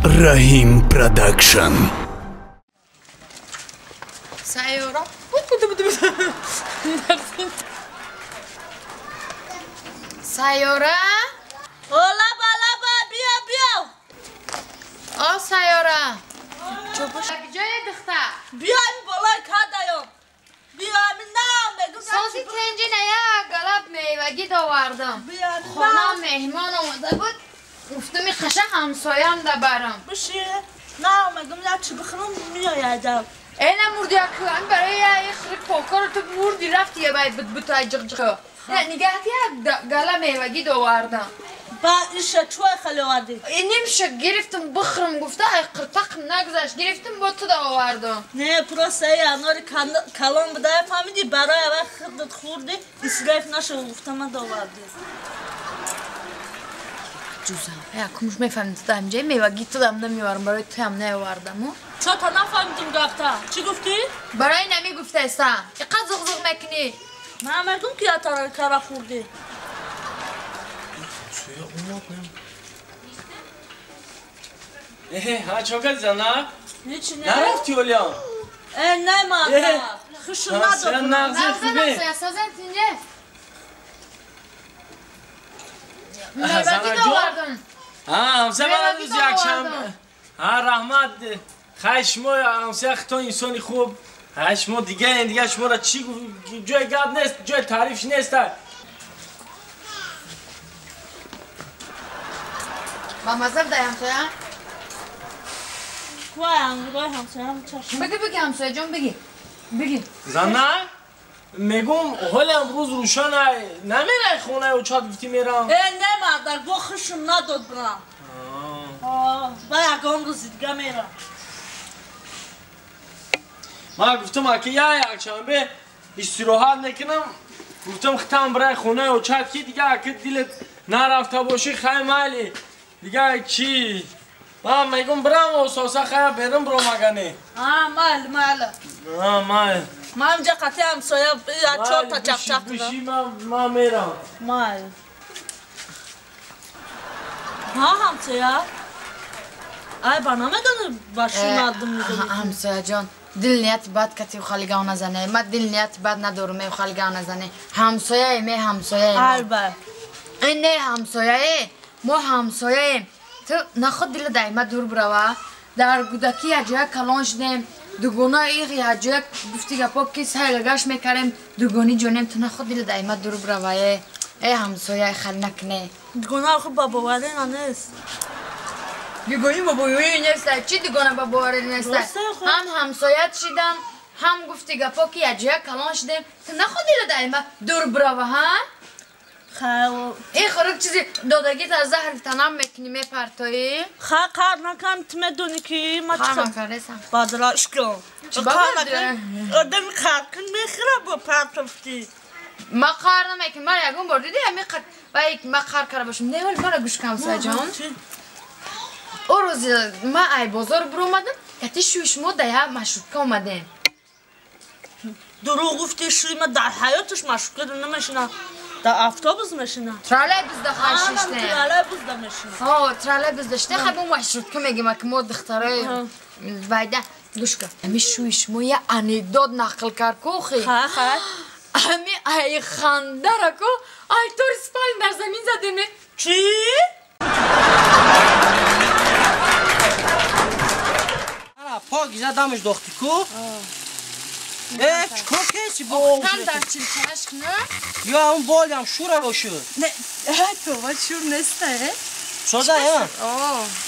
Rahim Production. Sayora. Sayora. Ola bala bia. آ سیاره چوبش جای دخته بیایم بالای کادایو بیایم نام بگو سازی تنجی نیا گلاب میوگی داوردم خانه مهمان آمده بود گفتم خشه همسایم ده برم بشه نام بگم نه چی بخورم میایدم اینه مردی اکوان برای یه خری پاکار تو مردی رفتی یه باید بود تای جغجغه نگهتی گلاب میوگی داوردم با ایشه چوی خیلی وردی نمیشه گرفتم بخورم گفته ای قرطق نگذشت گرفتم با تو داوردم نه پروسه ای انوری کلام بده فهمیدی برای وقت خودت خوردی اسراف نشو گفتم من داوردی جوزم کمش میفهمید تا همجای میوگی تو دم نمیوارم برای تو هم نیاوردم چه تا نفهمیدم گفته چی گفتی؟ برای نمی گفته ایستم اینقدر زغزغ میکنی من مردم که یا تا کارا خوردی ها چوکا زنا هیچی نه نرفتی اولیان نه مادر خشم ندارم نغزه خوبه سازن اینجا میوگی داوردم همسه من روز یکشنبه رحمت خشمو همسه تو انسانی خوب خشمو دیگه شما را چی جای گرد نیست جای تعریفش نیست با مذهب دایم تو یا؟ روی همسایه‌ام چشم بگی همسایه جان بگی زنه میگم حال امروز روشن نمیره خونه و چاد گفتی میرم نه مادر با خشم نداد برم با یکم روز دیگه میرم ما گفتم که یکشنبه استراحت نکنم گفتم ختم برای خونه و چاد کی دیگه که دلت نرفته باشی خیلی مالی دیگه چی من میگم برم و ساسا خیلی برم برو مگنه مال من اینجا قطعی همسایه چهار تا چپ بشی من میرم همسایه ای برنامه داره باشی مردم میدونی همسایه جان دل نیت بد کتی و خالگاه نزنه من دل نیت بد ندارم و خالگاه نزنه همسایه می همسایه این نه همسایه ما همسایه تو نخود دل دایما دور بروا در گودکی یجوه کلان شدیم دوگونه ایغی یجوه گفتی گپا کس هایلگاش میکرم دوگونی جونیم تو نخود دل دایما دور بروا ای همسایه خل نکنه دوگونه خود با باوری نیست دوگونی با باوری نیست چی دوگونه با باوری نیست هم همسایه شدم هم گفتی گپا که یجوه کلان شدیم تو نخود دل دایما دور بروا ها این خورک چیزی دادگی تا زهر تنم میکنی میپرتایی؟ کار نکنم تو میدونی که ما کار نکردم بادراش کن کار نکنم آدم کار کن میخوره با پرتفتی ما کار نمیکنم من یکم بار دیدی همی قد و یک ما کار کرده باشم نه ولی مرا گوش کم سجان او روز ما ای بازار برو اومدم کتی شویش ما ده مشروطه اومدیم دروغ گفتی شوی ما در حیاتش مشروطه نمیشینم در اتوبوس میشینم تراله بز دخل ششته تراله بز دمیشینم تراله بز داشته خب اون مشروطه میگم که ما دختره وایده گوش کن همی شویش ما یه انیداد نقل کرد کوخی همی ای خنده را کو ای طور سپال در زمین زدیمه چی؟ پاک زدمش داختی کو چکار کسی با هم در چیل چشک نه؟ یا اون بالی هم شوره باشه نه تو با شور نسته شده یا؟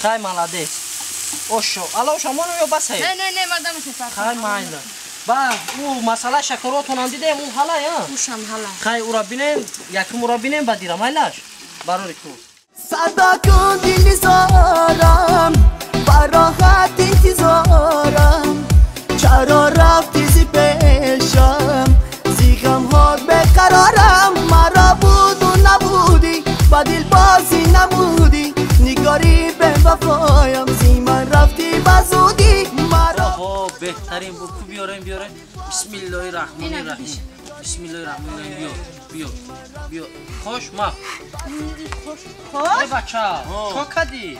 خیلی ملده اوشو الا شما رو یا بس نه مادم که خیلی مایده با او مسئله شکراتون هم دیدیم اون حالا یا؟ اوشم حالا خیلی او را بینیم یکم او را بینیم بدیرم ایلاش برای کو صدا کن دلی زارم براحت انتظارم چرا رفتی زی پیشم زیغم ها بقرارم مرا بود و نبودی با دل بازی نمودی نگاری به وفایم زی من رفتی بزودی مرا بهترین بکو بیاریم بسم الله الرحمن الرحیم بسم الله الرحمن الرحیم بیا خوش ما خوش ای بچه چو کدی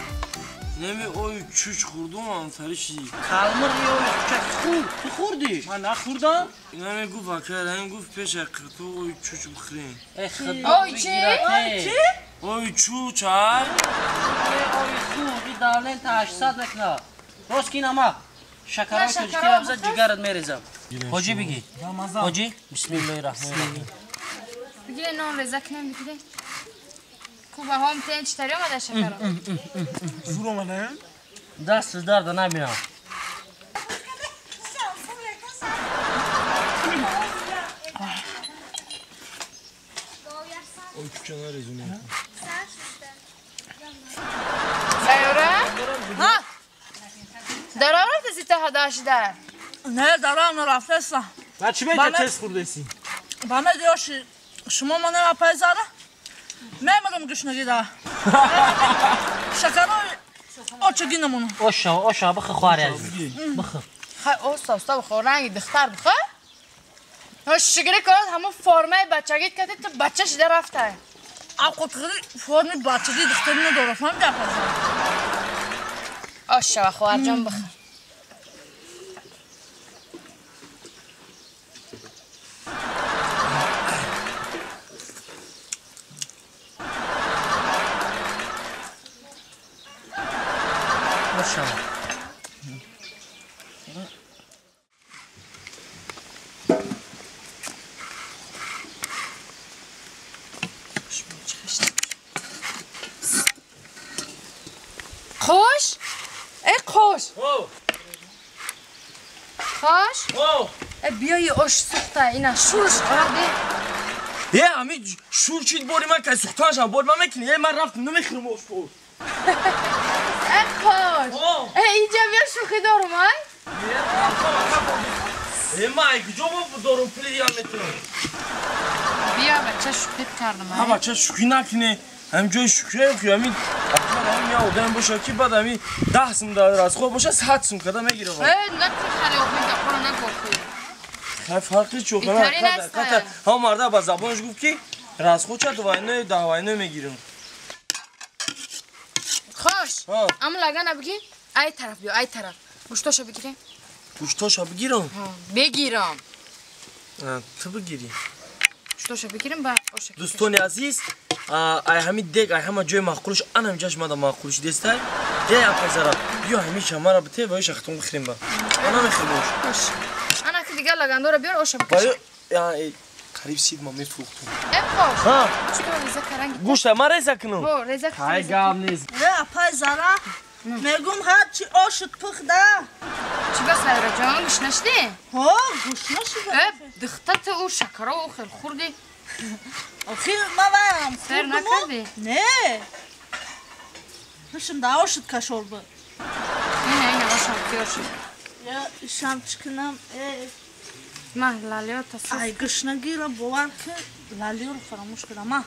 نمی اوی چوچ خوردم هم فرشی کلمر یه اوی چک خورد تو خوردی؟ من نخوردم؟ نمی گفت اکر این گفت پیش اکر تو اوی چوچ بخرین ای خدا اوی چی؟ اوی چوچ های؟ اوی خوب این دارلین تا 800 نکنه راست کی نما شکرهای توجکی رمزه جگرت میریزم حاجی بگی حاجی بسم الله الرحمن الرحیم بگیره نان رزک نمیگیره خوبه هم تین چطوری آمده شکر زور اومده؟ دست درد نبینم اوی چوچ نریزونی سیاره؟ ها؟ درام رفته سیته ها داشته نه دارم رفته است و چی بیده تست خوردهسی؟ بنا دیوشی شما منو اپایزاره میمدم گشنگی ده شکرهای آچگی نمونو اوشا بخه خواری عزیز بخه خیلی اوستا بخور رنگی دختر بخور شگری کنید همون فرمه بچگیت کردید تو بچه شده رفته قطغری فرمی بچگی دختری نداره فهم گفت آشا خواهر جان بخور اوشا خوش؟ ای خوش خوش؟ بیایی آش سخته اینا شورش کرده یه همی شور چید باری من که سختانشم باری من میکنی یه من رفتم نمیخیرم اوش بود ای خوش اینجا بیا شوخی دارم های؟ من کجا دارم پلی هم میتونم بیا بچه شوخیت کردم ها بچه شوخی نکنه هم جای شوخی بخوی همین همین یه آدم باشه که بعد همین 10 سم داره از خوب باشه 100 سم کده میگیره نکن خیلی اوخی دخورا نگفتی خیلی فرقی چوخه نه هم مرده با زبانش گفت که راز خود چه دوائنه میگیرم خوش اما لگه نبگی ای طرف بیا ای طرف گوشتاشو بگیریم گوشتاشو بگیرم بگیرم تو بگیری گوشتاشو بگیریم با دوستان عزیز ای همین دیگ ای همه جای معقولش انا اینجاش ماده معقولش دسته یه اپازارا بیا همیشه مرا بته و شختون بخریم با انا میخریمش خوش انا که دیگه لگندورا بیار اوشو بکش قریب سید ما میفروختم ای خوش ها چیکار ریزه کرنگ گوشت ما ریزه کنم بو ریزه های گام نیست نه اپایزاره میگم هرچی آشت پخده چی بس سایرا جان گوش نشدی؟ ها گوش نشده دختت او شکرها او خیلی خوردی آخی ما بایم سر نکردی؟ نه نشم ده آشت کشور بود اینه باشم کیار شد یا شام چکنم ما لالیو تصف ای گشنگی را باور که لالیو رو فراموش کردم ما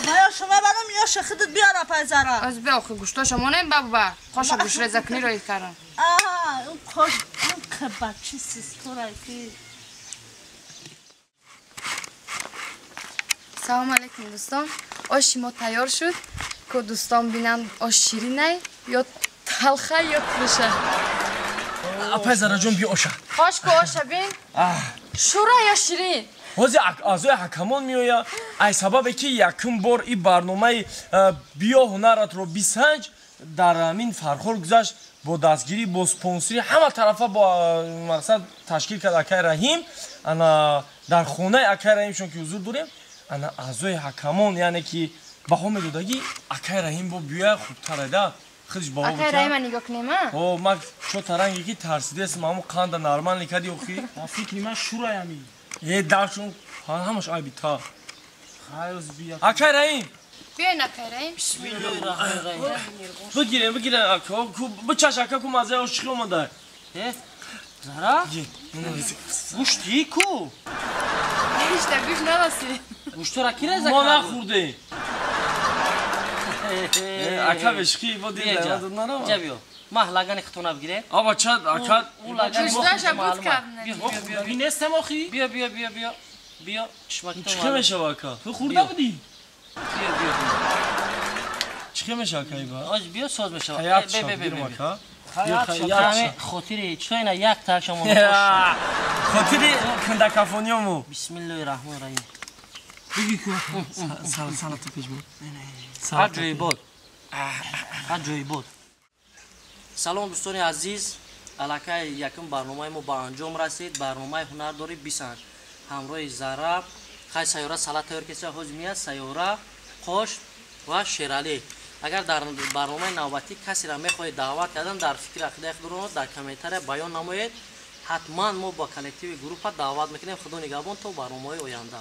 بایا شما برام یا شخیدت بیار اپایزاره از بیا آخی گوشتاشو مانیم بابا خوش گوش ریزکنی روید کردم آها اون خوش اون که بچه سیستورای که سلام علیکم دوستان آشی ما تیار شد که دوستان بینن آش شیرینه یا تلخه یا ترشه اپازارا جون بیا اوشا خوش که آشه بین شورا یا شیرین حوزی ازای حکمان میویا ای سببه که یکم بار این برنامه بیا هنرت رو بیسنج در همین فرخور گذشت با دستگیری با سپانسری همه طرفه با مقصد تشکیل کرد اکای رحیم انا در خونه اکای رحیم شون که حضور داریم انا ازای حکمان یعنی که با همه دودگی اکای رحیم با بیا خوبتره ده خودش با اکای رحیم نگاه کنیم او ما چو ترنگی که ترسیده اسم همون قند نرمان لیکدی اوخی فکری من شورایمی یه درشون همش آی بیتا خیلی بیا اکای رحیم بیاین اکای رحیم بگیرین بچش اکا کو مزه عاشقی اومده زهرا گوشتی کو بیشتر گوش نرسی گوشتو را کی ریزه ما کرد نخورده اکا بشکی با دیل دارد نرم جا بیا ما لگن ختونه بگیره آبا چند اکا اون لگن گوشتاش بود کردن بیا این استم آخی؟ بیا چشمکی تو چی میشه با اکا تو خورده بودی؟ بیا چی میشه که با آج بیا ساز بشه حیات شد گیر مکا همه خاطری چطور اینا یک تک شما خاطری کنده کافونیومو بسم الله الرحمن الرحیم سلام تو پیش بود هر جایی بود هر جایی بود سلام دوستان عزیز علاقه یکم برنامه ما با انجام رسید برنامه هنرداری بیسن همراه زرب خیلی سیاره سلات تیار کسی حجمیه سیاره خوش و شیرالی اگر در برنامه نوبتی کسی را میخواهید دعوت کردن در فکر عقیده خودتون در کامنتر بیان نمایید حتما ما با کلکتیو گروه دعوت میکنیم خدا نگهبان تا برنامه آینده